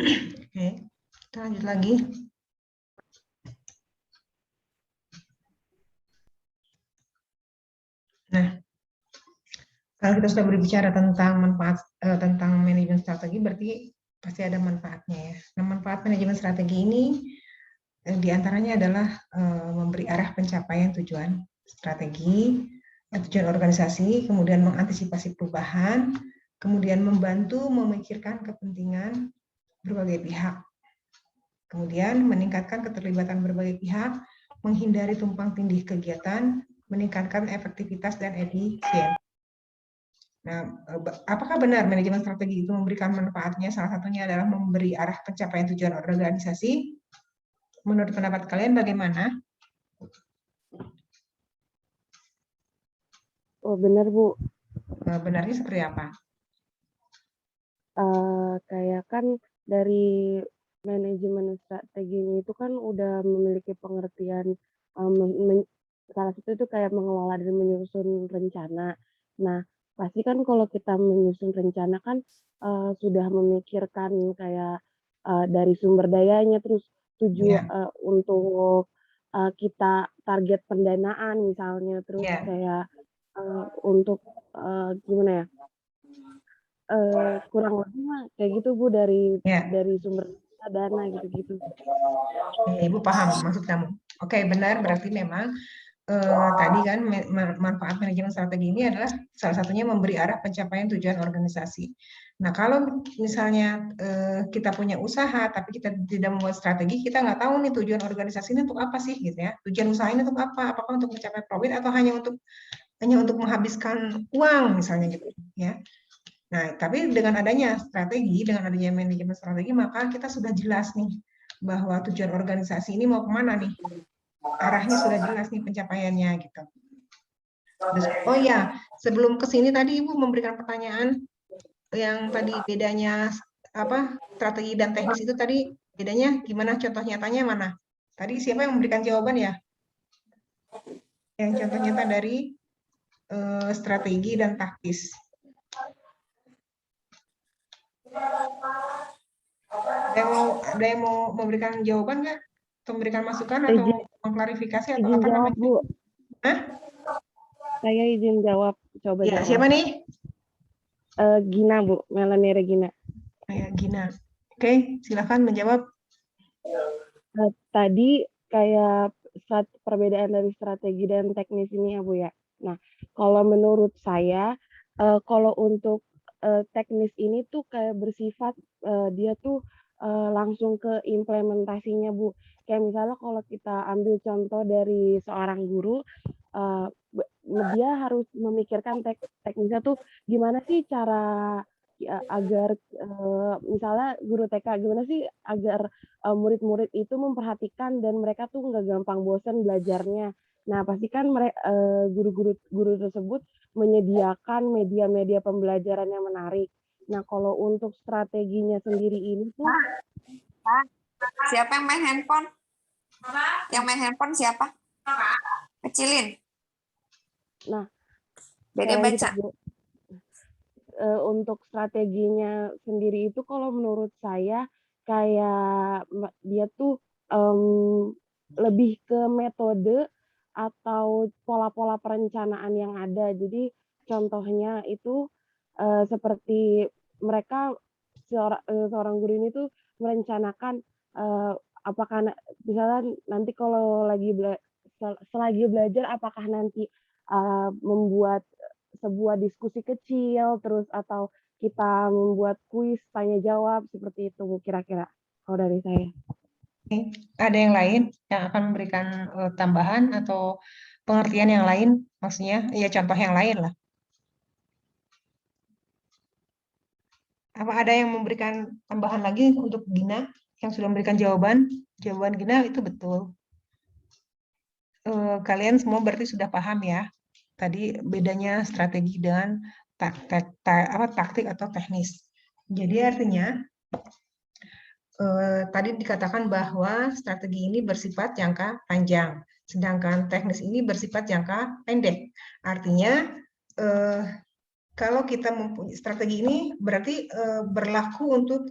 Oke, kita lanjut lagi. Nah, kalau kita sudah berbicara tentang manfaat tentang manajemen strategi, berarti pasti ada manfaatnya ya. Nah, manfaat manajemen strategi ini diantaranya adalah memberi arah pencapaian tujuan strategi, tujuan organisasi, kemudian mengantisipasi perubahan, kemudian membantu memikirkan kepentingan berbagai pihak, kemudian meningkatkan keterlibatan berbagai pihak, menghindari tumpang tindih kegiatan, meningkatkan efektivitas dan efisien. Nah, apakah benar manajemen strategi itu memberikan manfaatnya? Salah satunya adalah memberi arah pencapaian tujuan organisasi. Menurut pendapat kalian bagaimana? Oh, benar, Bu. Benarnya seperti apa? Kayak kan dari manajemen strateginya itu kan udah memiliki pengertian, salah satu itu kayak mengelola dan menyusun rencana. Nah, pasti kan kalau kita menyusun rencana kan sudah memikirkan kayak dari sumber dayanya, terus Ya, untuk kita target pendanaan misalnya, terus ya, kayak untuk gimana ya? Kurang lebih mah kayak gitu, Bu, ya. dari sumber dana gitu-gitu. Ibu paham maksud kamu. Oke, benar. Berarti memang tadi kan manfaat manajemen strategi ini adalah salah satunya memberi arah pencapaian tujuan organisasi. Nah, kalau misalnya kita punya usaha tapi kita tidak membuat strategi, kita nggak tahu nih tujuan organisasi ini untuk apa sih gitu ya. Tujuan usaha ini untuk apa? Apakah untuk mencapai profit atau hanya untuk menghabiskan uang misalnya gitu ya. Nah, tapi dengan adanya strategi, dengan adanya manajemen strategi, maka kita sudah jelas nih bahwa tujuan organisasi ini mau kemana nih. Arahnya sudah jelas nih pencapaiannya gitu. Terus, oh ya, sebelum ke sini tadi Ibu memberikan pertanyaan yang tadi bedanya apa strategi dan teknis itu tadi bedanya gimana, contoh nyatanya mana? Tadi siapa yang memberikan jawaban ya? Yang contoh nyata dari strategi dan taktis. Ada yang mau memberikan jawaban nggak? Atau memberikan masukan atau Izin mengklarifikasi atau izin apa jawab, namanya? Bu. Hah? Saya izin jawab, coba Ya, jawab. siapa nih? Gina, Bu, Melanie Regina. Kayak Gina. Oke, silakan menjawab. Tadi kayak perbedaan dari strategi dan teknis ini ya, Bu, ya. Nah, kalau menurut saya, kalau untuk teknis ini tuh kayak bersifat dia tuh langsung ke implementasinya, Bu. Kayak misalnya kalau kita ambil contoh dari seorang guru, uh, dia harus memikirkan teknisnya tuh gimana sih cara ya, agar misalnya guru TK gimana sih agar murid-murid itu memperhatikan dan mereka tuh nggak gampang bosan belajarnya. Nah, pastikan guru-guru tersebut menyediakan media-media pembelajaran yang menarik. Nah, kalau untuk strateginya sendiri ini tuh, Siapa yang main handphone? Yang main handphone siapa? Kecilin. nah, Beda saya lanjut baca. Bu. Untuk strateginya sendiri itu kalau menurut saya kayak dia tuh lebih ke metode atau pola-pola perencanaan yang ada. Jadi contohnya itu seperti mereka seorang guru ini tuh merencanakan apakah misalnya nanti kalau selagi belajar apakah nanti membuat sebuah diskusi kecil terus atau kita membuat kuis tanya jawab seperti itu kira-kira kalau dari saya. Ada yang lain yang akan memberikan tambahan atau pengertian yang lain, maksudnya ya contoh yang lain lah. Apa ada yang memberikan tambahan lagi untuk Gina yang sudah memberikan jawaban? Jawaban Gina itu betul. Kalian semua berarti sudah paham ya. Tadi bedanya strategi dengan taktik atau teknis. Jadi artinya tadi dikatakan bahwa strategi ini bersifat jangka panjang, sedangkan teknis ini bersifat jangka pendek. Artinya kalau kita mempunyai strategi ini berarti berlaku untuk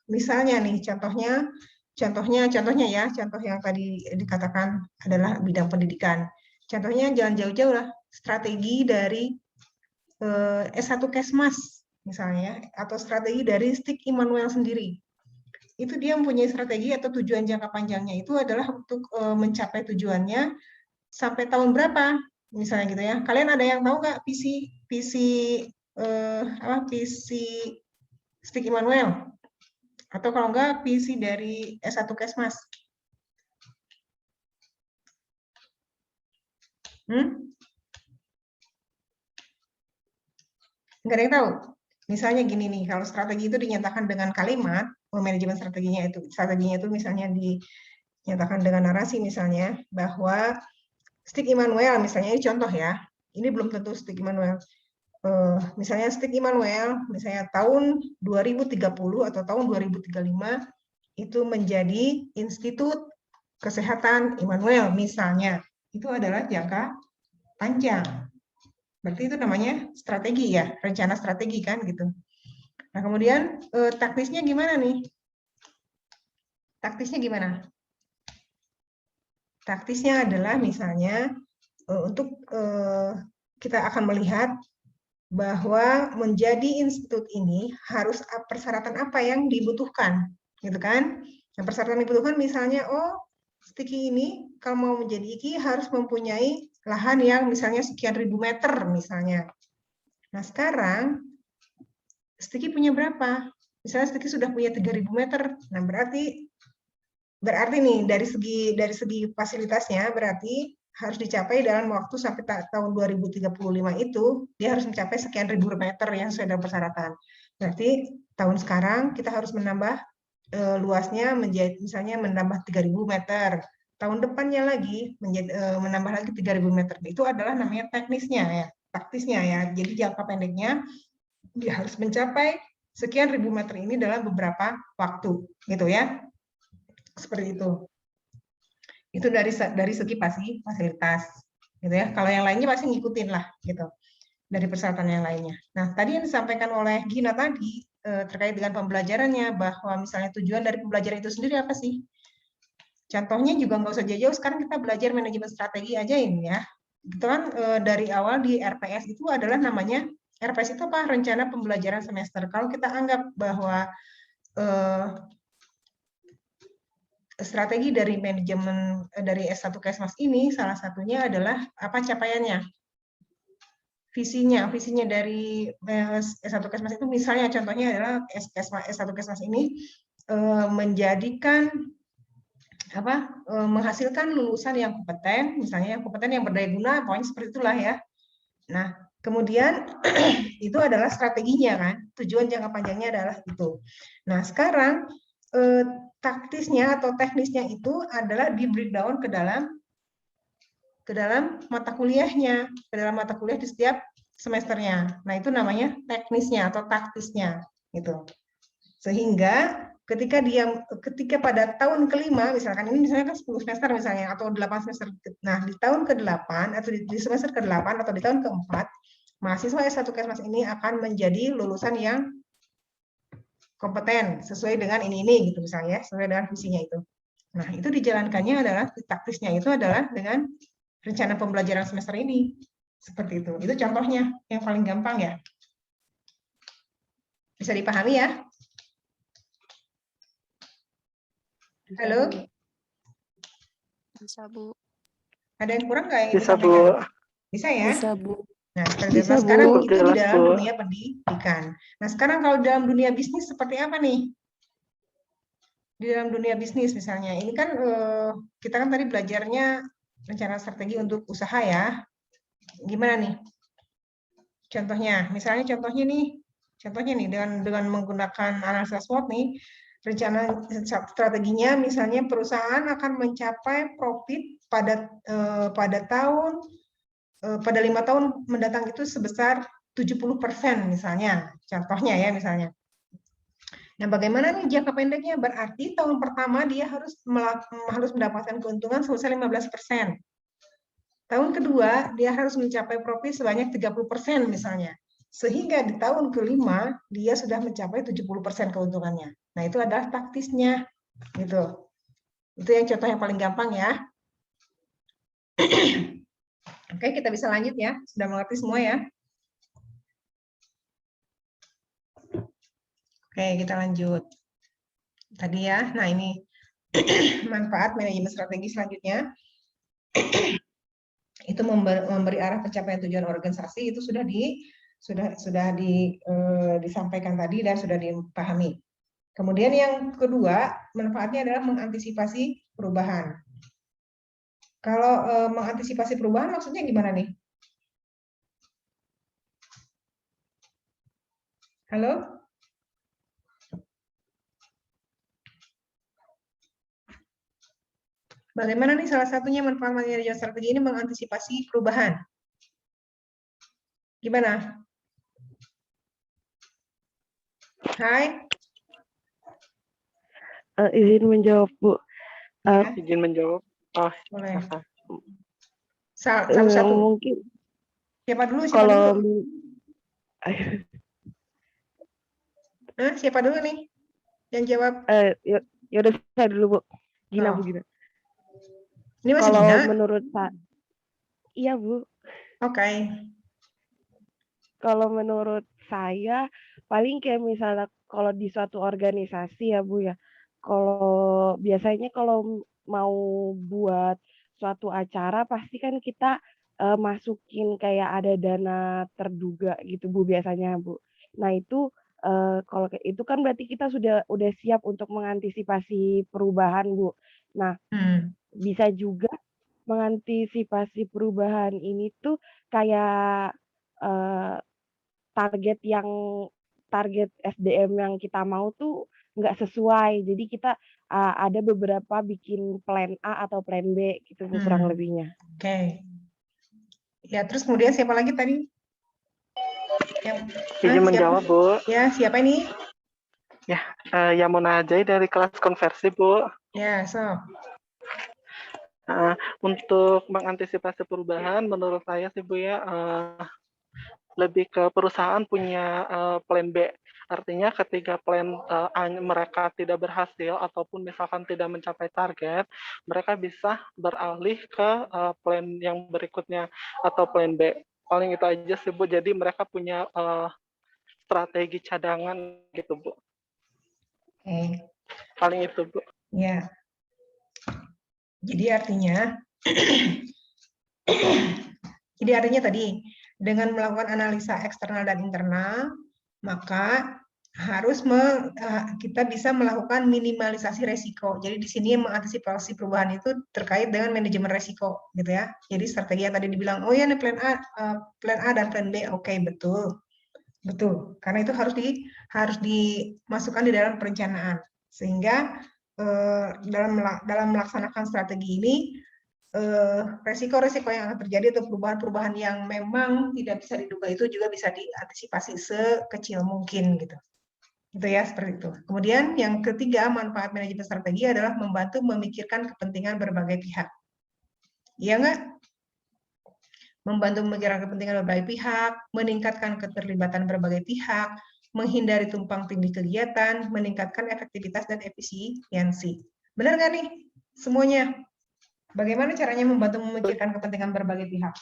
misalnya nih contohnya ya, contoh yang tadi dikatakan adalah bidang pendidikan. Contohnya jangan jauh-jauh lah, strategi dari S1 Kesmas misalnya, atau strategi dari Stik Immanuel sendiri. Itu dia mempunyai strategi atau tujuan jangka panjangnya itu adalah untuk mencapai tujuannya sampai tahun berapa, misalnya gitu ya. Kalian ada yang tahu nggak visi Stik Immanuel? Atau kalau enggak visi dari S1 Kesmas? Nggak ada yang tahu. Misalnya gini nih, kalau strategi itu dinyatakan dengan kalimat, manajemen strateginya itu misalnya dinyatakan dengan narasi misalnya, bahwa Stik Immanuel misalnya, ini contoh ya, ini belum tentu Stik Immanuel. Misalnya Stik Immanuel, misalnya tahun 2030 atau tahun 2035 itu menjadi Institut Kesehatan Immanuel misalnya. Itu adalah jangka panjang. Berarti itu namanya strategi ya, rencana strategi kan gitu. Nah kemudian taktisnya gimana nih? Taktisnya gimana? Taktisnya adalah misalnya untuk kita akan melihat bahwa menjadi institut ini harus persyaratan apa yang dibutuhkan, gitu kan? Yang persyaratan dibutuhkan misalnya, Stiki ini kalau mau menjadi IKI harus mempunyai lahan yang misalnya sekian ribu meter misalnya. Nah sekarang Stiki punya berapa? Misalnya Stiki sudah punya 3.000 meter. Nah berarti nih dari segi fasilitasnya berarti harus dicapai dalam waktu sampai tahun 2035 itu dia harus mencapai sekian ribu meter yang sesuai dengan persyaratan. Berarti tahun sekarang kita harus menambah luasnya menjadi misalnya menambah 3.000 meter. Tahun depannya lagi menambah lagi 3.000 meter. Itu adalah namanya teknisnya ya, taktisnya ya. Jadi jangka pendeknya dia harus mencapai sekian ribu meter ini dalam beberapa waktu, gitu ya. Seperti itu. Itu dari segi fasilitas, gitu ya. Kalau yang lainnya pasti ngikutin lah, gitu. Dari persyaratan yang lainnya. Nah, tadi yang disampaikan oleh Gina tadi terkait dengan pembelajarannya, bahwa misalnya tujuan dari pembelajaran itu sendiri apa sih? Contohnya juga nggak usah jauh-jauh, sekarang kita belajar manajemen strategi aja ini ya. Gitu kan dari awal di RPS itu adalah namanya, RPS itu apa? Rencana Pembelajaran Semester. Kalau kita anggap bahwa strategi dari manajemen dari S1 Kesmas ini salah satunya adalah apa capaiannya, visinya dari S1 Kesmas itu misalnya contohnya adalah S1 Kesmas ini menjadikan menghasilkan lulusan yang kompeten, misalnya yang kompeten yang berdaya guna, pokoknya seperti itulah ya. Nah kemudian itu adalah strateginya kan, tujuan jangka panjangnya adalah itu. Nah sekarang taktisnya atau teknisnya itu adalah di breakdown ke dalam mata kuliahnya, ke dalam mata kuliah di setiap semesternya. Nah, itu namanya teknisnya atau taktisnya gitu. Sehingga ketika pada tahun kelima, misalkan ini misalnya kan 10 semester misalnya atau 8 semester. Nah, di tahun ke-8 atau di semester ke-8 atau di tahun ke-4, mahasiswa S1 Kesmas ini akan menjadi lulusan yang kompeten sesuai dengan ini gitu misalnya, sesuai dengan visinya itu. Nah, itu dijalankannya adalah taktisnya itu adalah dengan rencana pembelajaran semester ini. Seperti itu. Itu contohnya yang paling gampang ya. Bisa dipahami ya? Halo? Bisa, Bu. Ada yang kurang nggak yang Bisa, Bu. Bisa ya? Bisa, Bu. Nah, Bisa, sekarang Bu. itu di Jelas, dalam Bu. dunia pendidikan. Nah, sekarang kalau dalam dunia bisnis seperti apa nih? Di dalam dunia bisnis misalnya, ini kan kita kan tadi belajarnya rencana strategi untuk usaha ya. Gimana nih? Contohnya nih dengan menggunakan analisa SWOT nih, rencana strateginya misalnya perusahaan akan mencapai profit pada 5 tahun mendatang itu sebesar 70% misalnya. Contohnya ya misalnya. Nah, bagaimana nih jangka pendeknya? Berarti tahun pertama dia harus mendapatkan keuntungan sebesar 15%. Tahun kedua, dia harus mencapai profit sebanyak 30% misalnya. sehingga di tahun kelima dia sudah mencapai 70% keuntungannya. Nah, itu adalah taktisnya, gitu. Itu yang contoh yang paling gampang ya. Oke, kita bisa lanjut ya. Sudah mengerti semua ya? Oke, kita lanjut. Tadi ya, nah ini manfaat manajemen strategi selanjutnya. Itu memberi arah pencapaian tujuan organisasi itu sudah disampaikan tadi dan sudah dipahami. Kemudian yang kedua, manfaatnya adalah mengantisipasi perubahan. Kalau mengantisipasi perubahan maksudnya gimana nih? Halo? Bagaimana nih salah satunya manfaat manajemen strategi ini mengantisipasi perubahan? Gimana? Hai? Izin menjawab, Bu. Ya, Izin menjawab. Oh, boleh. silakan. Satu-satu. Mungkin Siapa dulu? Siapa kalau dulu? Siapa dulu nih yang jawab? ya udah saya dulu, Bu. Gina, Oh. Bu, Gina. Ini masih Kalau Gina? menurut saya, iya, Bu. Oke. Kalau menurut saya, paling kayak misalnya kalau di suatu organisasi ya, Bu, ya. Kalau biasanya kalau mau buat suatu acara, pasti kan kita masukin kayak ada dana terduga gitu, Bu, biasanya, Bu. Nah, itu kalau kayak itu kan berarti kita udah siap untuk mengantisipasi perubahan, Bu. Nah, bisa juga mengantisipasi perubahan ini tuh kayak target SDM yang kita mau tuh nggak sesuai. Jadi kita ada beberapa bikin plan A atau plan B gitu, Bu, kurang lebihnya. Oke. Ya, terus kemudian siapa lagi tadi? Izin menjawab, Bu. Ya, siapa ini? Ya, Yamuna Ajay dari kelas konversi, Bu. Ya, so. Untuk mengantisipasi perubahan, menurut saya sih, Bu, ya, lebih ke perusahaan punya plan B. Artinya ketika plan A mereka tidak berhasil ataupun misalkan tidak mencapai target, mereka bisa beralih ke plan yang berikutnya atau plan B. Paling itu aja sih, Bu. Jadi mereka punya strategi cadangan gitu, Bu. Oke. Paling itu, Bu. Ya. Jadi artinya tadi dengan melakukan analisa eksternal dan internal, maka kita bisa melakukan minimalisasi resiko. Jadi di sini mengantisipasi perubahan itu terkait dengan manajemen resiko, gitu ya. Jadi strategi yang tadi dibilang, oh ya ini plan A dan plan B, oke, betul. Karena itu harus dimasukkan di dalam perencanaan, sehingga dalam melaksanakan strategi ini resiko-resiko yang akan terjadi atau perubahan-perubahan yang memang tidak bisa diduga itu juga bisa diantisipasi sekecil mungkin gitu. Gitu ya, seperti itu. Kemudian yang ketiga, manfaat manajemen strategi adalah membantu memikirkan kepentingan berbagai pihak. Iya nggak? Membantu memikirkan kepentingan berbagai pihak, meningkatkan keterlibatan berbagai pihak, menghindari tumpang tindih kegiatan, meningkatkan efektivitas dan efisiensi. Benar nggak nih semuanya? Bagaimana caranya membantu memikirkan kepentingan berbagai pihak?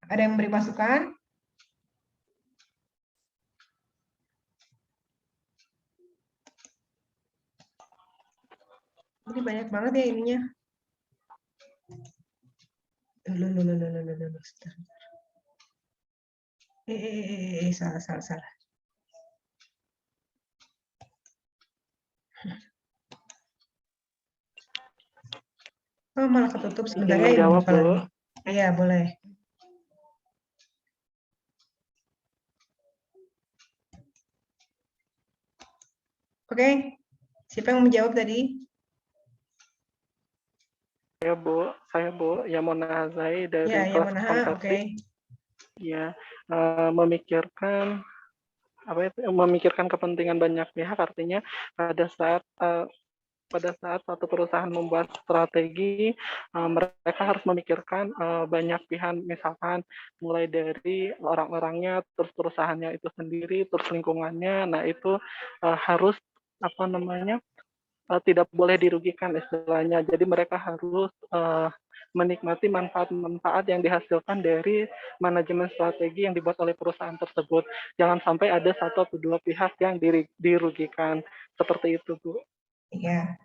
Ada yang memberi masukan? Ini banyak banget ya ininya. Salah. Oh, malah ketutup sebentar ya. Menjawab, Bu. Iya, boleh. Oke, siapa yang menjawab tadi? Saya Bu, Yamuna Ajay dari kelas konversi. Oke. Ya, memikirkan kepentingan banyak pihak, artinya pada saat pada saat satu perusahaan membuat strategi, mereka harus memikirkan banyak pihak, misalkan mulai dari orang-orangnya, terus perusahaannya itu sendiri, terus lingkungannya. Nah itu harus apa namanya tidak boleh dirugikan istilahnya. Jadi mereka harus menikmati manfaat-manfaat yang dihasilkan dari manajemen strategi yang dibuat oleh perusahaan tersebut. Jangan sampai ada satu atau dua pihak yang dirugikan. Seperti itu, Bu. Ya,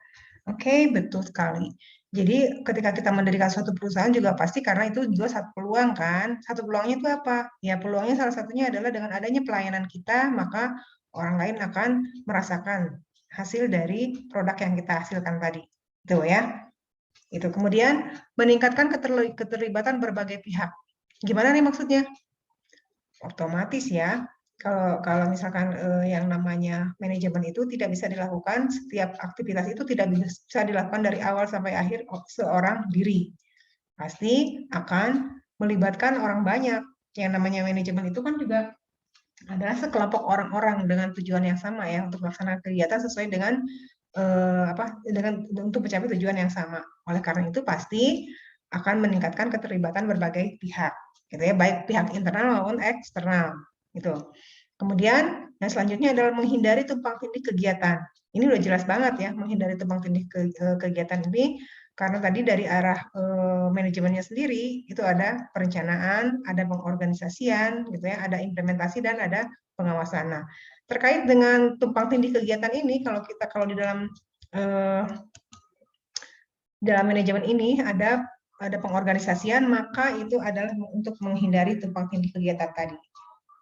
oke, betul sekali. Jadi ketika kita mendirikan suatu perusahaan juga pasti karena itu juga satu peluang kan. Satu peluangnya itu apa? Ya peluangnya salah satunya adalah dengan adanya pelayanan kita, maka orang lain akan merasakan hasil dari produk yang kita hasilkan tadi. Itu ya. Itu kemudian meningkatkan keterlibatan berbagai pihak. Gimana nih maksudnya? Otomatis ya, kalau misalkan yang namanya manajemen itu tidak bisa dilakukan, setiap aktivitas itu tidak bisa dilakukan dari awal sampai akhir seorang diri. Pasti akan melibatkan orang banyak. Yang namanya manajemen itu kan juga adalah sekelompok orang-orang dengan tujuan yang sama ya untuk melaksanakan kegiatan sesuai dengan untuk mencapai tujuan yang sama. Oleh karena itu pasti akan meningkatkan keterlibatan berbagai pihak, gitu ya, baik pihak internal maupun eksternal, gitu. Kemudian yang selanjutnya adalah menghindari tumpang tindih kegiatan. Ini udah jelas banget ya, menghindari tumpang tindih kegiatan ini karena tadi dari arah manajemennya sendiri itu ada perencanaan, ada pengorganisasian, gitu ya, ada implementasi dan ada pengawasan. Nah, terkait dengan tumpang tindih kegiatan ini, kalau di dalam manajemen ini ada pengorganisasian, maka itu adalah untuk menghindari tumpang tindih kegiatan tadi.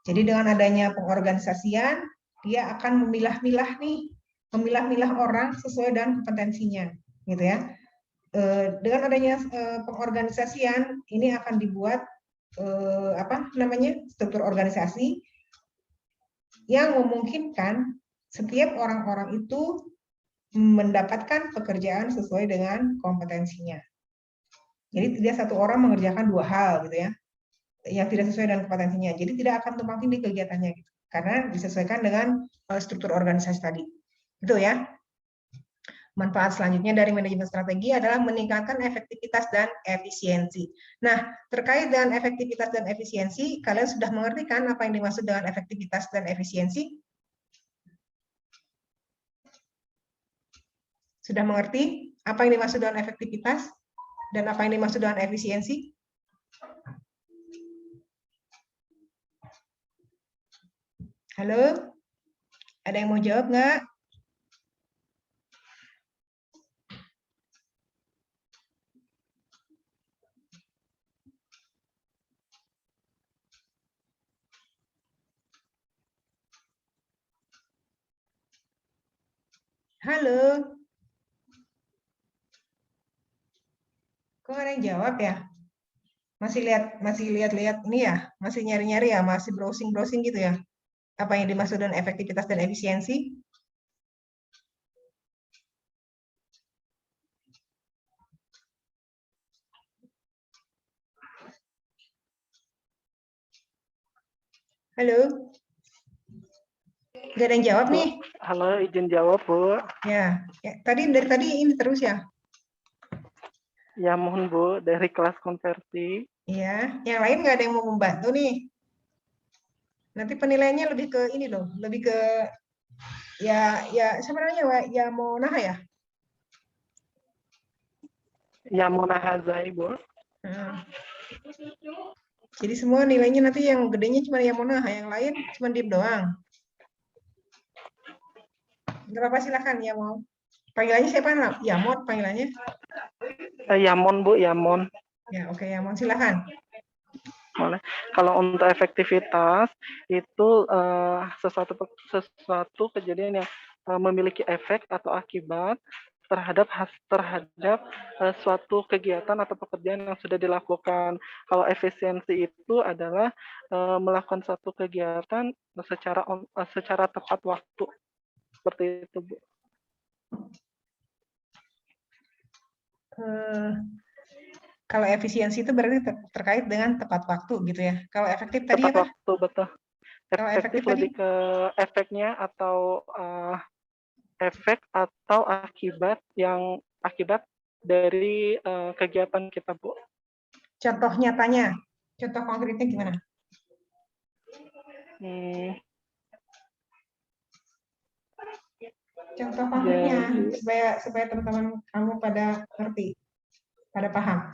Jadi dengan adanya pengorganisasian, dia akan memilah-milah orang sesuai dengan kompetensinya, gitu ya. Dengan adanya pengorganisasian, ini akan dibuat struktur organisasi yang memungkinkan setiap orang-orang itu mendapatkan pekerjaan sesuai dengan kompetensinya. Jadi tidak satu orang mengerjakan dua hal gitu ya, yang tidak sesuai dengan kompetensinya. Jadi tidak akan tumpang tindih kegiatannya gitu, karena disesuaikan dengan struktur organisasi tadi. Itu ya. Manfaat selanjutnya dari manajemen strategi adalah meningkatkan efektivitas dan efisiensi. Nah, terkait dengan efektivitas dan efisiensi, kalian sudah mengerti kan apa yang dimaksud dengan efektivitas dan efisiensi? Sudah mengerti apa yang dimaksud dengan efektivitas dan apa yang dimaksud dengan efisiensi? Halo? Ada yang mau jawab nggak? Halo? Kok ada yang jawab ya? Masih lihat-lihat ini ya? Masih nyari-nyari ya? Masih browsing-browsing gitu ya? Apa yang dimaksud dengan efektivitas dan efisiensi? Halo? Gak ada yang jawab nih? Halo, izin jawab, Bu. Ya, dari tadi ini terus ya? Ya, mohon Bu, dari kelas konversi. Iya, yang lain nggak ada yang mau membantu nih. Nanti penilaiannya lebih ke ini loh, lebih ke ya siapa namanya ya mau ya? Ya, Mona Hazai, Bu. Jadi semua nilainya nanti yang gedenya cuma yang Mona, yang lain cuma diem doang. Gak apa-apa silakan ya mau. Panggilannya siapa? Yamon panggilannya? Yamon, Bu, Yamon. Ya, oke, Yamon silakan. Boleh. Kalau untuk efektivitas itu sesuatu kejadian yang memiliki efek atau akibat terhadap suatu kegiatan atau pekerjaan yang sudah dilakukan. Kalau efisiensi itu adalah melakukan suatu kegiatan secara tepat waktu. Seperti itu, Bu. Kalau efisiensi itu berarti terkait dengan tepat waktu gitu ya. Kalau efektif tadi tepat apa? Waktu, betul. Efektif lebih ke efeknya atau efek atau akibat dari kegiatan kita, Bu. Contoh nyatanya, contoh konkretnya gimana? Contoh konkretnya supaya teman-teman kamu pada ngerti, pada paham.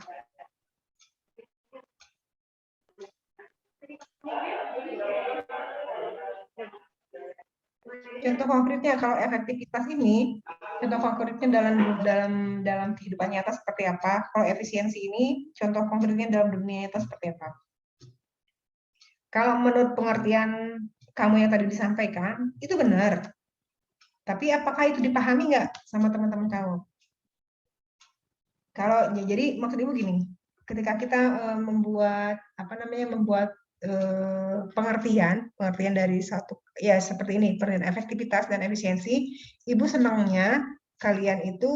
Contoh konkretnya kalau efektivitas ini, contoh konkretnya dalam kehidupan nyata seperti apa? Kalau efisiensi ini, contoh konkretnya dalam dunia nyata seperti apa? Kalau menurut pengertian kamu yang tadi disampaikan, itu benar. Tapi apakah itu dipahami nggak sama teman-teman kamu? Kalau jadi maksud ibu gini, ketika kita membuat pengertian dari satu ya seperti ini, pengertian efektivitas dan efisiensi, ibu senangnya kalian itu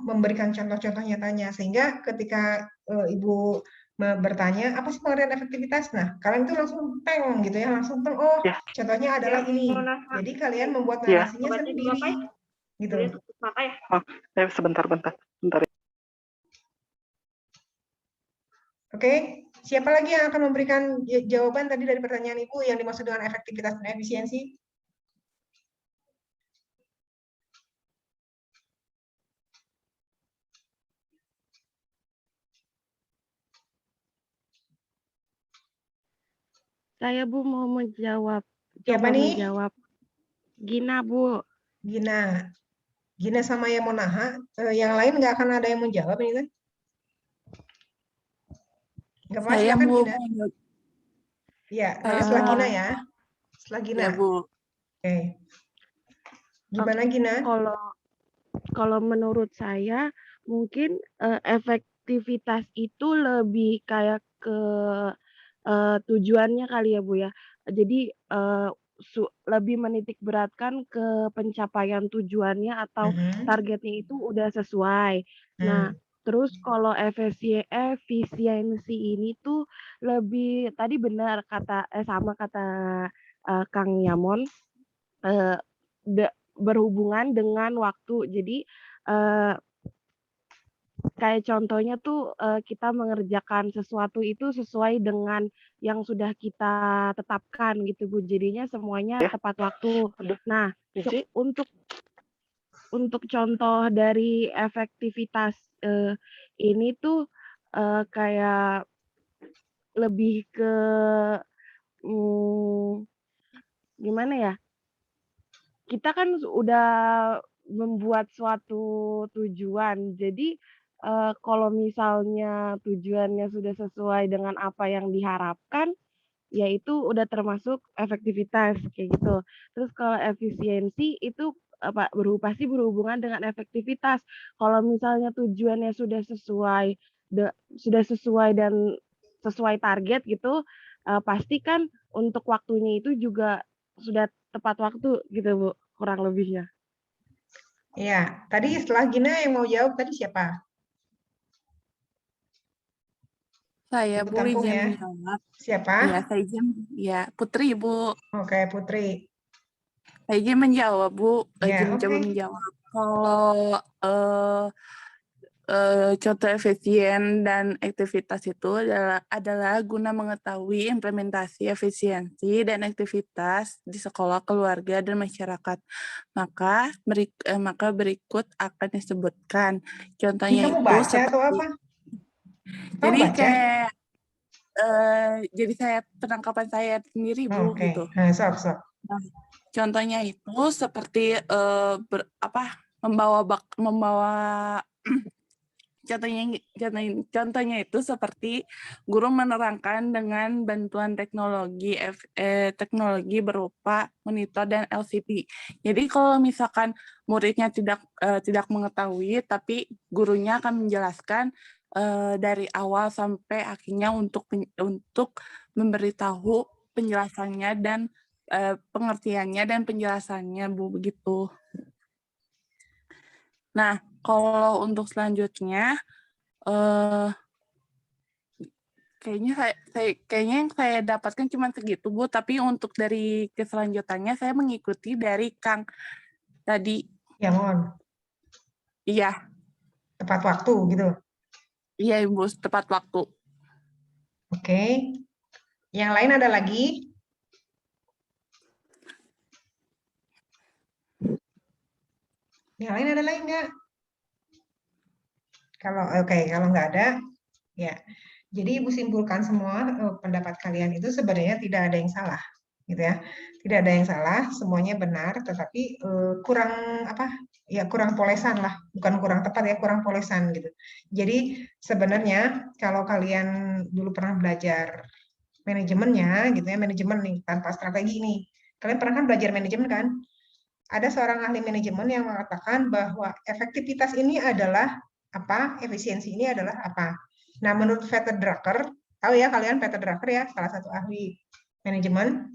memberikan contoh-contoh nyatanya sehingga ketika ibu bertanya apa sih pengertian efektivitas, nah kalian itu langsung peng gitu ya, langsung peng, oh contohnya adalah ini, jadi kalian membuat narasinya sendiri gitu. Sebentar. Oke, siapa lagi yang akan memberikan jawaban tadi dari pertanyaan ibu yang dimaksud dengan efektivitas dan efisiensi? Saya Bu mau menjawab. Siapa Coba nih? menjawab. Gina Bu. Gina sama yang Monaha, yang lain nggak akan ada yang menjawab ini kan? Nggak apa-apa, silakan Gina. Iya, nanti setelah Gina ya. Setelah Gina. Ya, Bu. Oke. Gimana Gina? Kalau menurut saya mungkin efektivitas itu lebih kayak ke tujuannya kali ya Bu ya. Jadi lebih menitik beratkan ke pencapaian tujuannya atau targetnya itu udah sesuai. Nah, terus kalau efisiensi ini tuh lebih tadi benar sama kata Kang Yamon berhubungan dengan waktu. Jadi kayak contohnya tuh kita mengerjakan sesuatu itu sesuai dengan yang sudah kita tetapkan gitu Bu. Jadinya semuanya tepat waktu. Nah, untuk contoh dari efektivitas ini tuh kayak lebih ke gimana ya? Kita kan udah membuat suatu tujuan. Jadi kalau misalnya tujuannya sudah sesuai dengan apa yang diharapkan, ya itu udah termasuk efektivitas kayak gitu. Terus kalau efisiensi itu pasti berhubungan dengan efektivitas. Kalau misalnya tujuannya sudah sesuai dan sesuai target gitu, pasti kan untuk waktunya itu juga sudah tepat waktu gitu Bu, kurang lebihnya. Iya, tadi setelah Gina yang mau jawab tadi siapa? Saya Ibu Bu Kampung izin ya. menjawab. Siapa? Ya, saya izin. Ya, Putri Bu. Oke, Putri. Saya izin menjawab Bu. Ya, Izin coba menjawab. Kalau contoh efisien dan aktivitas itu adalah guna mengetahui implementasi efisiensi dan aktivitas di sekolah, keluarga, dan masyarakat. Maka berikut akan disebutkan. Contohnya kamu itu baca seperti, atau apa? jadi kayak jadi saya penangkapan saya sendiri Bu gitu. Nah, sok. Nah, contohnya itu seperti membawa contohnya itu seperti guru menerangkan dengan bantuan teknologi berupa monitor dan LCD. Jadi kalau misalkan muridnya tidak mengetahui, tapi gurunya akan menjelaskan dari awal sampai akhirnya untuk memberitahu penjelasannya dan pengertiannya dan penjelasannya Bu, begitu. Nah, kalau untuk selanjutnya Kayaknya yang saya dapatkan cuma segitu, Bu. Tapi untuk dari keselanjutannya saya mengikuti dari Kang tadi. Ya, mohon. Iya, Tepat waktu gitu. iya Ibu, tepat waktu. Oke. Yang lain ada lagi? Yang lain ada lagi nggak? Kalau kalau nggak ada, ya. Jadi Ibu simpulkan semua pendapat kalian itu sebenarnya tidak ada yang salah, gitu ya. Tidak ada yang salah, semuanya benar, tetapi kurang apa? Ya kurang polesan lah, bukan kurang tepat ya, kurang polesan gitu. Jadi sebenarnya kalau kalian dulu pernah belajar manajemennya, gitu ya, manajemen nih tanpa strategi nih. Kalian pernah kan belajar manajemen kan? Ada seorang ahli manajemen yang mengatakan bahwa efektivitas ini adalah apa? Efisiensi ini adalah apa? Nah, menurut Peter Drucker, tahu ya kalian Peter Drucker ya, salah satu ahli manajemen,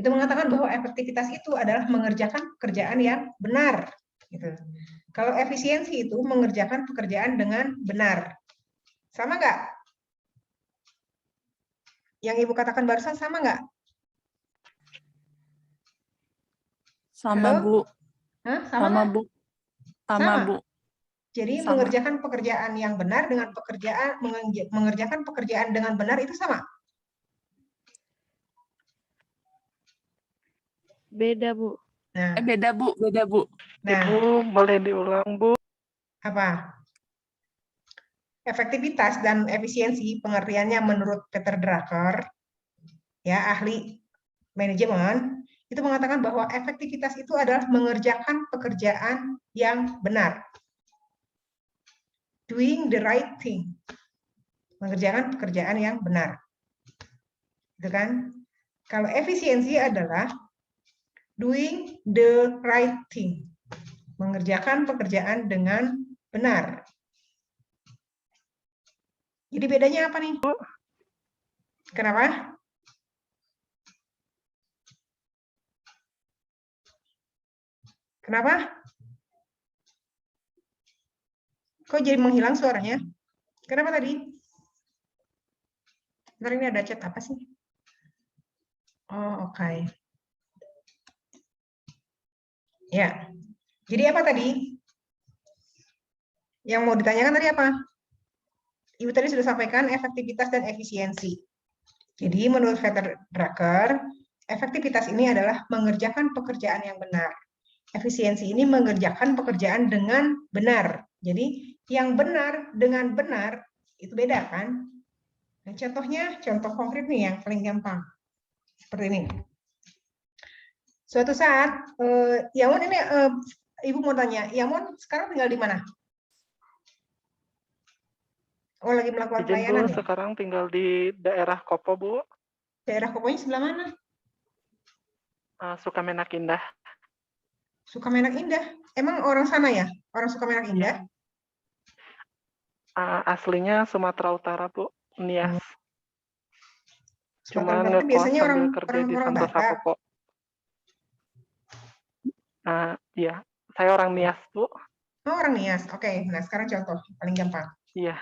itu mengatakan bahwa efektivitas itu adalah mengerjakan pekerjaan yang benar. Gitu. Kalau efisiensi itu mengerjakan pekerjaan dengan benar. Sama nggak? Yang Ibu katakan barusan sama nggak? Sama, Halo? Bu. Hah? Sama, nggak? Bu. Sama, Bu. Jadi Sama. mengerjakan pekerjaan yang benar dengan mengerjakan pekerjaan dengan benar itu sama? Beda, Bu. Nah, Beda, Bu. Beda, Bu. nah, Ibu boleh diulang, Bu? apa? Efektivitas dan efisiensi pengertiannya menurut Peter Drucker, ya ahli manajemen, itu mengatakan bahwa efektivitas itu adalah mengerjakan pekerjaan yang benar. Doing the right thing. Mengerjakan pekerjaan yang benar. Gitu kan? Kalau efisiensi adalah doing the right thing. Mengerjakan pekerjaan dengan benar. Jadi bedanya apa nih? Kenapa? Kenapa? Kok jadi menghilang suaranya? Kenapa tadi? Ntar ini ada chat apa sih? Oh, oke. Ya. Jadi apa tadi? Yang mau ditanyakan tadi apa? Ibu tadi sudah sampaikan efektivitas dan efisiensi. Jadi menurut Peter Drucker, efektivitas ini adalah mengerjakan pekerjaan yang benar. Efisiensi ini mengerjakan pekerjaan dengan benar. Jadi yang benar dengan benar itu beda kan? Nah, contohnya, contoh konkret nih yang paling gampang. Seperti ini. Suatu saat, Yamon ini, Ibu mau tanya, Yamon sekarang tinggal di mana? Oh, lagi melakukan Izin, Bu, pelayanan ya? sekarang tinggal di daerah Kopo, Bu. Daerah Koponya sebelah mana? Sukamenak Indah. Sukamenak Indah. Emang orang sana ya? Orang Sukamenak Indah? Aslinya Sumatera Utara, Bu. Nias. Cuma Sumatera Utara biasanya sambil kerja di orang Santosa Batak. Kopo. Iya, saya orang Nias, Bu. Oh, orang Nias. Oke, nah sekarang contoh paling gampang. Iya.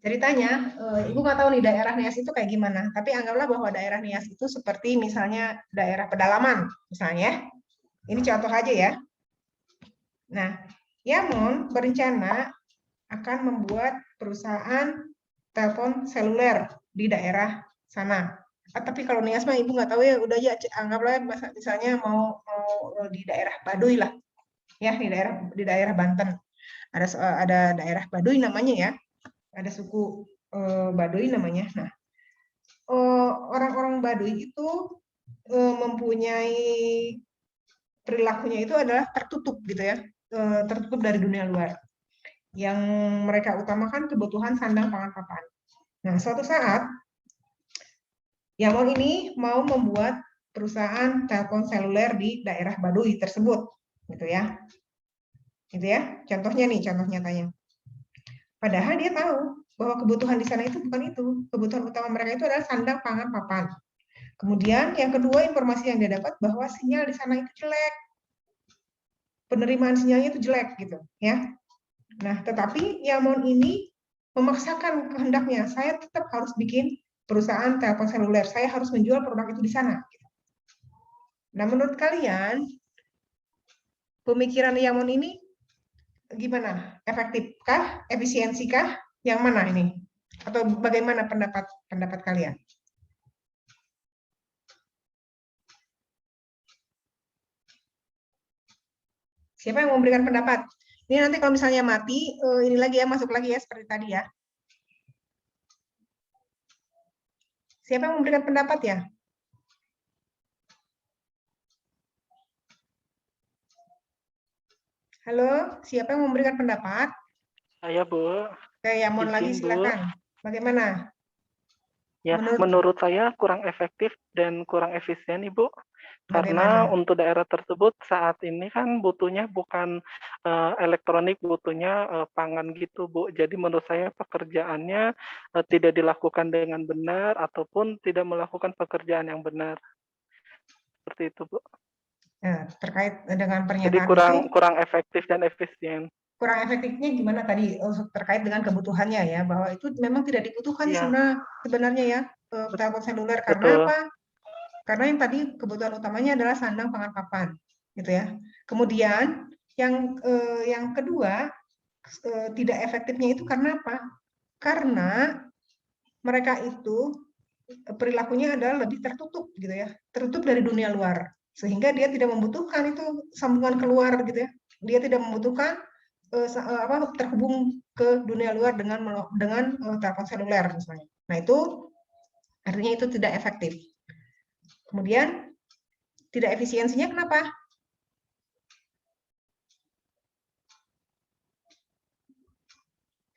Ceritanya, Ibu nggak tahu nih daerah Nias itu kayak gimana, tapi anggaplah bahwa daerah Nias itu seperti misalnya daerah pedalaman, misalnya. Ini contoh aja ya. Nah, Yamon berencana akan membuat perusahaan telepon seluler di daerah sana. Tapi kalau Nias mah Ibu nggak tahu ya, udah aja anggaplah misalnya mau di daerah Baduy lah, ya di daerah Banten. Ada daerah Baduy namanya ya. Ada suku Baduy namanya. Nah, orang-orang Baduy itu mempunyai perilakunya itu adalah tertutup gitu ya, tertutup dari dunia luar. Yang mereka utamakan kebutuhan sandang pangan papan. Nah, suatu saat Yamon ini mau membuat perusahaan telepon seluler di daerah Baduy tersebut, gitu ya. Gitu ya. Contohnya nih, contoh nyatanya. Padahal dia tahu bahwa kebutuhan di sana itu bukan itu. Kebutuhan utama mereka itu adalah sandang, pangan, papan. Kemudian yang kedua, informasi yang dia dapat bahwa sinyal di sana itu jelek. Penerimaan sinyalnya itu jelek gitu, ya. Nah, tetapi Yamon ini memaksakan kehendaknya, saya tetap harus bikin perusahaan telepon seluler, saya harus menjual produk itu di sana. Nah, menurut kalian, pemikiran Yamon ini gimana? Efektifkah? Efisiensikah? Yang mana ini? Atau bagaimana pendapat kalian? Siapa yang memberikan pendapat? Ini nanti kalau misalnya mati, ini lagi ya, masuk lagi ya, seperti tadi ya. Siapa yang memberikan pendapat ya? Halo, siapa yang memberikan pendapat? Saya, Bu. Oke, Yamon lagi, Izin, Bu. silakan. Bagaimana? Ya, menurut saya kurang efektif dan kurang efisien, Ibu. Karena Bagaimana? untuk daerah tersebut saat ini kan butuhnya bukan elektronik, butuhnya pangan gitu, Bu. Jadi menurut saya pekerjaannya tidak dilakukan dengan benar ataupun tidak melakukan pekerjaan yang benar. Seperti itu, Bu. Nah, terkait dengan pernyataan Jadi itu, kurang efektif dan efisien. kurang efektifnya gimana tadi terkait dengan kebutuhannya ya, bahwa itu memang tidak dibutuhkan Iya. sebenarnya ya, telepon seluler. Karena Betul. apa? Karena yang tadi kebutuhan utamanya adalah sandang, pangan, papan, gitu ya. Kemudian yang kedua, tidak efektifnya itu karena apa? Karena mereka itu perilakunya adalah lebih tertutup gitu ya, tertutup dari dunia luar, sehingga dia tidak membutuhkan itu sambungan keluar gitu ya. Dia tidak membutuhkan terhubung ke dunia luar dengan telepon seluler misalnya. Nah, itu artinya itu tidak efektif. Kemudian tidak efisiensinya kenapa?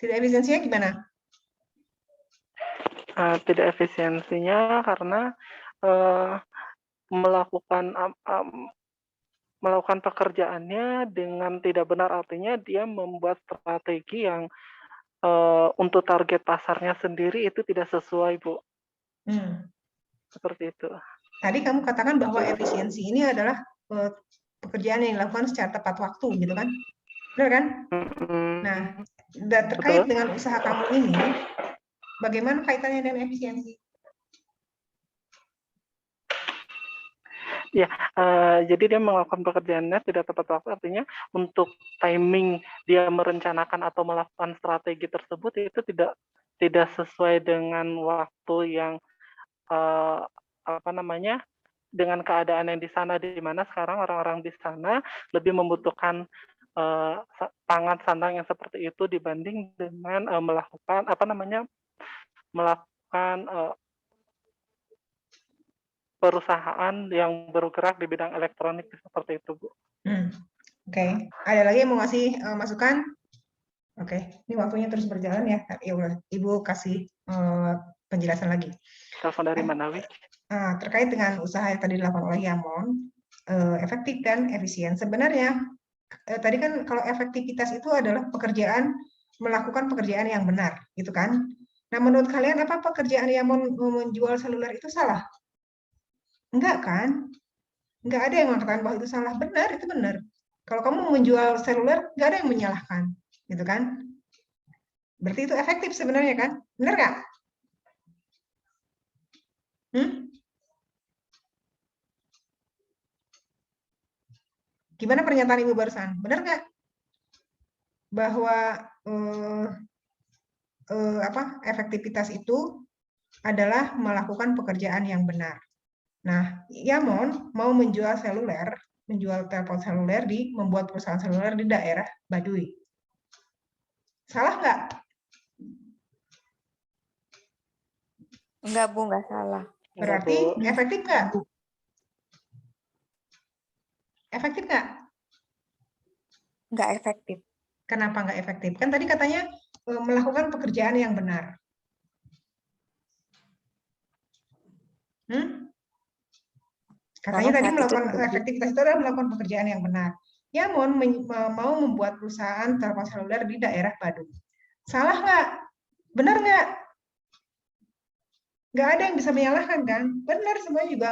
Tidak efisiensinya gimana? Tidak efisiensinya karena melakukan pekerjaannya dengan tidak benar, artinya dia membuat strategi yang untuk target pasarnya sendiri itu tidak sesuai, Bu. Seperti itu. Tadi kamu katakan bahwa efisiensi ini adalah pekerjaan yang dilakukan secara tepat waktu, gitu kan? Benar kan? Nah, terkait dengan usaha kamu ini, bagaimana kaitannya dengan efisiensi? Ya, jadi dia melakukan pekerjaannya tidak tepat waktu, artinya untuk timing dia merencanakan atau melakukan strategi tersebut itu tidak sesuai dengan waktu yang dengan keadaan yang di sana, di mana sekarang orang-orang di sana lebih membutuhkan pangan sandang yang seperti itu dibanding dengan melakukan perusahaan yang bergerak di bidang elektronik seperti itu, Bu. Oke. Ada lagi yang mau ngasih masukan? Oke, ini waktunya terus berjalan ya. Ibu kasih penjelasan lagi. Telepon dari Manawi. Terkait dengan usaha yang tadi dilakukan oleh Yamon, efektif dan efisien. Sebenarnya tadi kan kalau efektivitas itu adalah melakukan pekerjaan yang benar, gitu kan? Nah, menurut kalian apa pekerjaan Yamon menjual seluler itu salah? Enggak kan? Enggak ada yang mengatakan bahwa itu salah. Benar, itu benar. Kalau kamu menjual seluler, enggak ada yang menyalahkan, gitu kan? Berarti itu efektif sebenarnya kan? Benar nggak? Gimana pernyataan Ibu barusan? Benar nggak? Bahwa efektivitas itu adalah melakukan pekerjaan yang benar. Nah, Yamon mau menjual telepon seluler membuat perusahaan seluler di daerah Baduy. Salah nggak? Enggak, Bu, enggak salah. Berarti efektif nggak? Efektif nggak? Enggak efektif. Kenapa nggak efektif? Kan tadi katanya melakukan pekerjaan yang benar. Katanya tadi melakukan efektivitas itu adalah melakukan pekerjaan yang benar. Yamon mau membuat perusahaan telepon seluler di daerah Badung. Salah nggak? Benar nggak? Nggak ada yang bisa menyalahkan kan? Benar, semua juga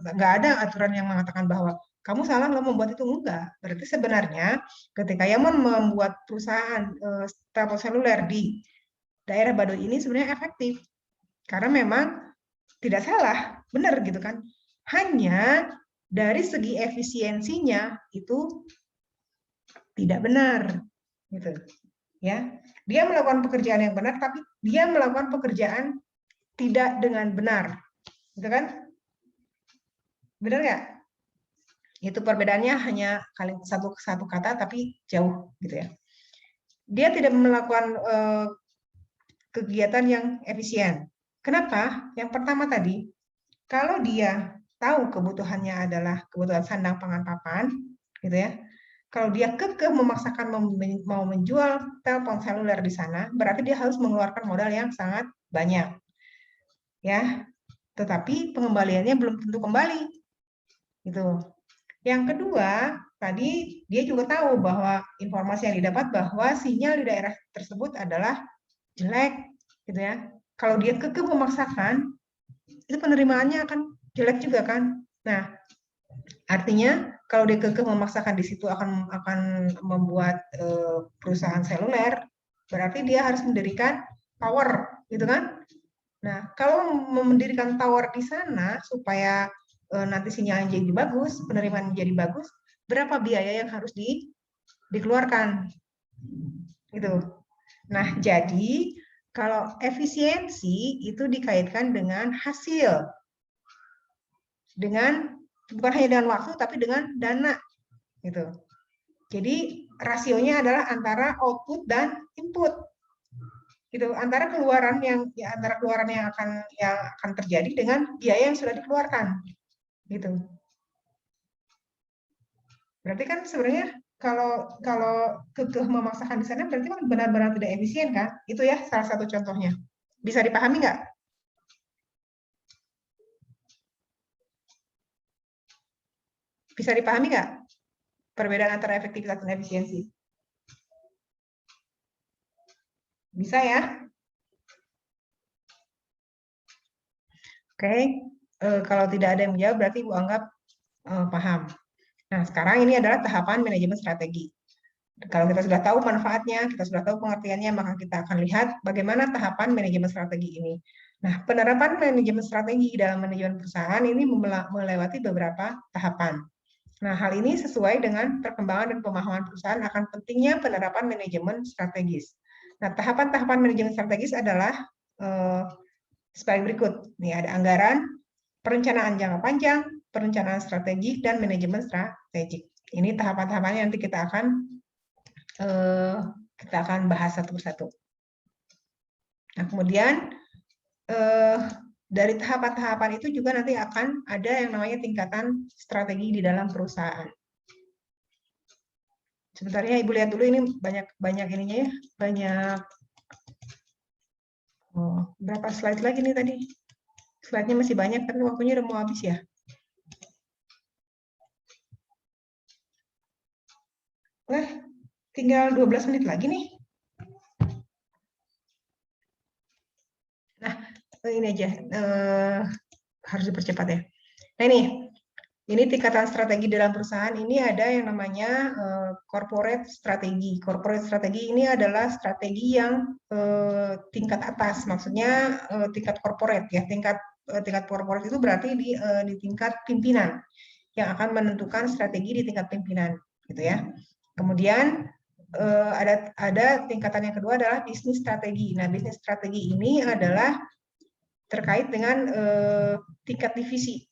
nggak ada aturan yang mengatakan bahwa kamu salah lo membuat itu, enggak. Berarti sebenarnya ketika Yamon membuat perusahaan telepon seluler di daerah Baduy ini sebenarnya efektif. Karena memang tidak salah, benar gitu kan. Hanya dari segi efisiensinya itu tidak benar gitu. Ya. Dia melakukan pekerjaan yang benar tapi dia melakukan pekerjaan tidak dengan benar. Gitu kan? Benar nggak? Itu perbedaannya hanya satu kata tapi jauh gitu ya. Dia tidak melakukan kegiatan yang efisien. Kenapa? Yang pertama tadi, kalau dia tahu kebutuhannya adalah kebutuhan sandang pangan papan, gitu ya. Kalau dia kekeh memaksakan mau menjual telepon seluler di sana, berarti dia harus mengeluarkan modal yang sangat banyak. Ya. Tetapi pengembaliannya belum tentu kembali. Gitu. Yang kedua, tadi dia juga tahu bahwa informasi yang didapat bahwa sinyal di daerah tersebut adalah jelek, gitu ya. Kalau dia kekeh memaksakan, itu penerimaannya akan jelek juga kan. Nah, artinya kalau dia kekeh memaksakan di situ akan membuat perusahaan seluler, berarti dia harus mendirikan tower, gitu kan. Nah, kalau mendirikan tower di sana supaya nanti sinyalnya jadi bagus, penerimaan jadi bagus, berapa biaya yang harus dikeluarkan? Gitu. Nah, jadi kalau efisiensi itu dikaitkan dengan hasil. Bukan hanya dengan waktu tapi dengan dana gitu. Jadi rasionya adalah antara output dan input. Gitu, antara keluaran yang akan terjadi dengan biaya yang sudah dikeluarkan. Gitu. Berarti kan sebenarnya kalau kekeh memaksakan di sana berarti kan benar-benar tidak efisien kan? Itu ya salah satu contohnya. Bisa dipahami nggak? Bisa dipahami nggak perbedaan antara efektivitas dan efisiensi? Bisa ya? Oke, kalau tidak ada yang menjawab berarti Ibu anggap paham. Nah, sekarang ini adalah tahapan manajemen strategi. Kalau kita sudah tahu manfaatnya, kita sudah tahu pengertiannya, maka kita akan lihat bagaimana tahapan manajemen strategi ini. Nah, penerapan manajemen strategi dalam manajemen perusahaan ini melewati beberapa tahapan. Nah, hal ini sesuai dengan perkembangan dan pemahaman perusahaan akan pentingnya penerapan manajemen strategis. Nah, tahapan-tahapan manajemen strategis adalah sebagai berikut. Nih, ada anggaran, perencanaan jangka panjang, perencanaan strategik, dan manajemen strategik. Ini tahapan-tahapannya nanti kita akan bahas satu persatu. Nah, kemudian dari tahapan-tahapan itu juga nanti akan ada yang namanya tingkatan strategi di dalam perusahaan. Sebentar ya, Ibu lihat dulu ini banyak ininya ya, banyak. Berapa slide lagi nih tadi? Slide-nya masih banyak, tapi waktunya udah mau habis ya. Tinggal 12 menit lagi nih. Nah, ini aja. Harus dipercepat ya. Nah ini tingkatan strategi dalam perusahaan ini ada yang namanya corporate strategi. Corporate strategi ini adalah strategi yang tingkat atas, maksudnya tingkat corporate ya. Tingkat corporate itu berarti di tingkat pimpinan yang akan menentukan strategi di tingkat pimpinan, gitu ya. Kemudian ada tingkatan yang kedua adalah bisnis strategi. Nah, bisnis strategi ini adalah terkait dengan tingkat divisi.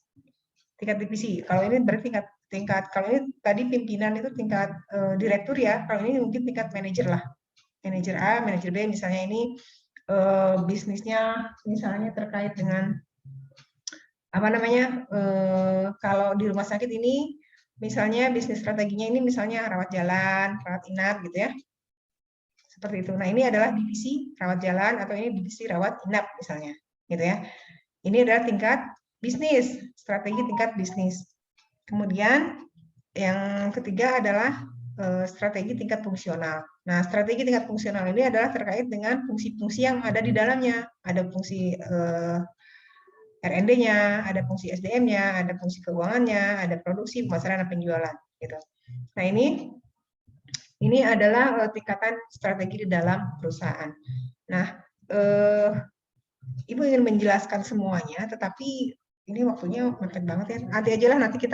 Tingkat divisi. Kalau ini berarti tingkat kalau ini tadi pimpinan itu tingkat direktur ya. Kalau ini mungkin tingkat manajer lah. Manajer A, manajer B, misalnya ini bisnisnya misalnya terkait dengan apa namanya? Kalau di rumah sakit ini misalnya bisnis strateginya ini misalnya rawat jalan, rawat inap gitu ya. Seperti itu. Nah, ini adalah divisi rawat jalan atau ini divisi rawat inap misalnya, gitu ya. Ini adalah tingkat bisnis, strategi tingkat bisnis. Kemudian yang ketiga adalah strategi tingkat fungsional. Nah, strategi tingkat fungsional ini adalah terkait dengan fungsi-fungsi yang ada di dalamnya. Ada fungsi R&D-nya, ada fungsi SDM-nya, ada fungsi keuangannya, ada produksi, pemasaran, dan penjualan. Gitu. Nah, ini adalah tingkatan strategi di dalam perusahaan. Nah, Ibu ingin menjelaskan semuanya, tetapi ini waktunya mepet banget ya. Nanti aja lah, nanti kita